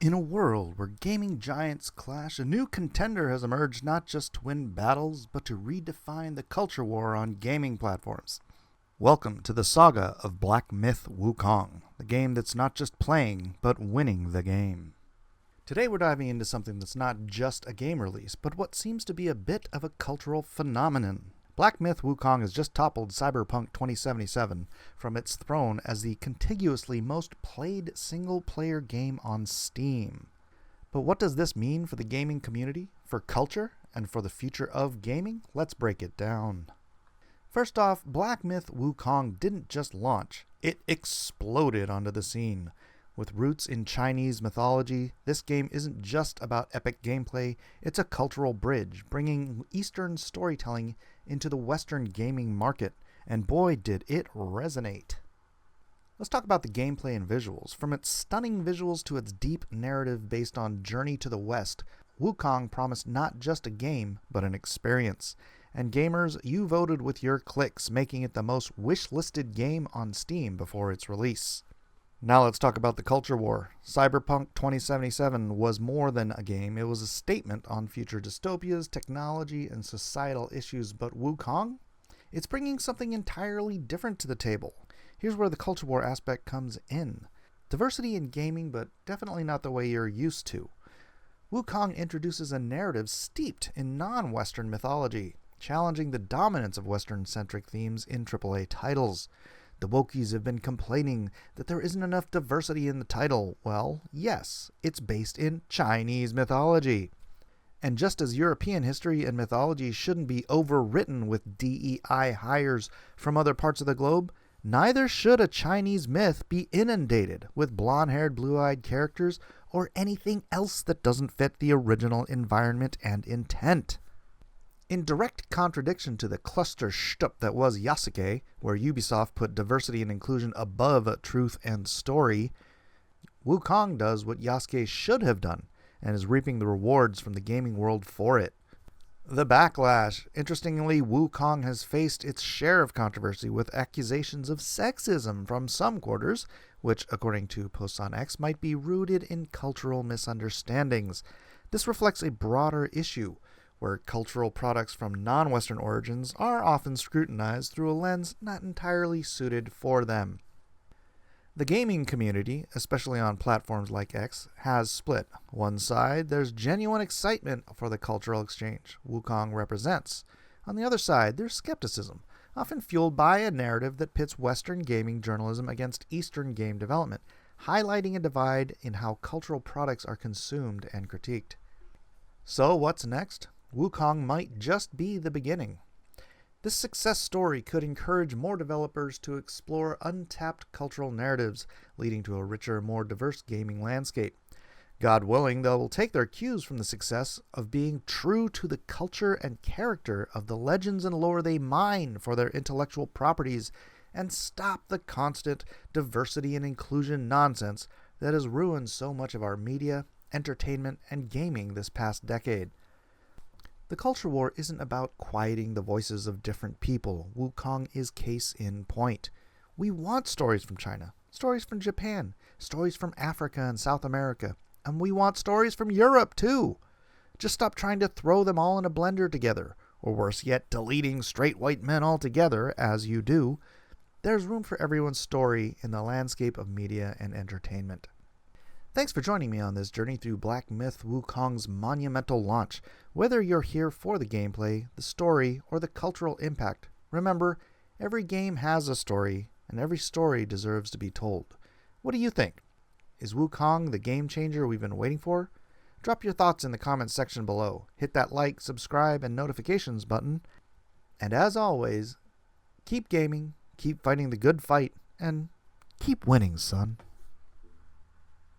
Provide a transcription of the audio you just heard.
In a world where gaming giants clash, a new contender has emerged not just to win battles, but to redefine the culture war on gaming platforms. Welcome to the saga of Black Myth Wukong, the game that's not just playing, but winning the game. Today we're diving into something that's not just a game release, but what seems to be a bit of a cultural phenomenon. Black Myth Wukong has just toppled Cyberpunk 2077 from its throne as the contiguously most played single-player game on Steam. But what does this mean for the gaming community, for culture, and for the future of gaming? Let's break it down. First off, Black Myth Wukong didn't just launch, it exploded onto the scene. With roots in Chinese mythology, this game isn't just about epic gameplay, it's a cultural bridge, bringing Eastern storytelling into the Western gaming market, and boy did it resonate. Let's talk about the gameplay and visuals. From its stunning visuals to its deep narrative based on Journey to the West, Wukong promised not just a game, but an experience. And gamers, you voted with your clicks, making it the most wish-listed game on Steam before its release. Now let's talk about the culture war. Cyberpunk 2077 was more than a game. It was a statement on future dystopias, technology, and societal issues. But Wukong? It's bringing something entirely different to the table. Here's where the culture war aspect comes in. Diversity in gaming, but definitely not the way you're used to. Wukong introduces a narrative steeped in non-Western mythology, challenging the dominance of Western-centric themes in AAA titles. The Wokies have been complaining that there isn't enough diversity in the title. Well, yes, it's based in Chinese mythology. And just as European history and mythology shouldn't be overwritten with DEI hires from other parts of the globe, neither should a Chinese myth be inundated with blonde-haired, blue-eyed characters or anything else that doesn't fit the original environment and intent. In direct contradiction to the cluster shtup that was Yasuke, where Ubisoft put diversity and inclusion above truth and story, Wukong does what Yasuke should have done, and is reaping the rewards from the gaming world for it. The backlash. Interestingly, Wukong has faced its share of controversy with accusations of sexism from some quarters, which, according to posts on X, might be rooted in cultural misunderstandings. This reflects a broader issue, where cultural products from non-Western origins are often scrutinized through a lens not entirely suited for them. The gaming community, especially on platforms like X, has split. One side, there's genuine excitement for the cultural exchange Wukong represents. On the other side, there's skepticism, often fueled by a narrative that pits Western gaming journalism against Eastern game development, highlighting a divide in how cultural products are consumed and critiqued. So what's next? Wukong might just be the beginning. This success story could encourage more developers to explore untapped cultural narratives, leading to a richer, more diverse gaming landscape. God willing, they will take their cues from the success of being true to the culture and character of the legends and lore they mine for their intellectual properties, and stop the constant diversity and inclusion nonsense that has ruined so much of our media, entertainment, and gaming this past decade. The culture war isn't about quieting the voices of different people. Wukong is case in point. We want stories from China, stories from Japan, stories from Africa and South America, and we want stories from Europe too. Just stop trying to throw them all in a blender together, or worse yet, deleting straight white men altogether, as you do. There's room for everyone's story in the landscape of media and entertainment. Thanks for joining me on this journey through Black Myth Wukong's monumental launch. Whether you're here for the gameplay, the story, or the cultural impact, remember, every game has a story, and every story deserves to be told. What do you think? Is Wukong the game changer we've been waiting for? Drop your thoughts in the comments section below. Hit that like, subscribe, and notifications button. And as always, keep gaming, keep fighting the good fight, and keep winning, son.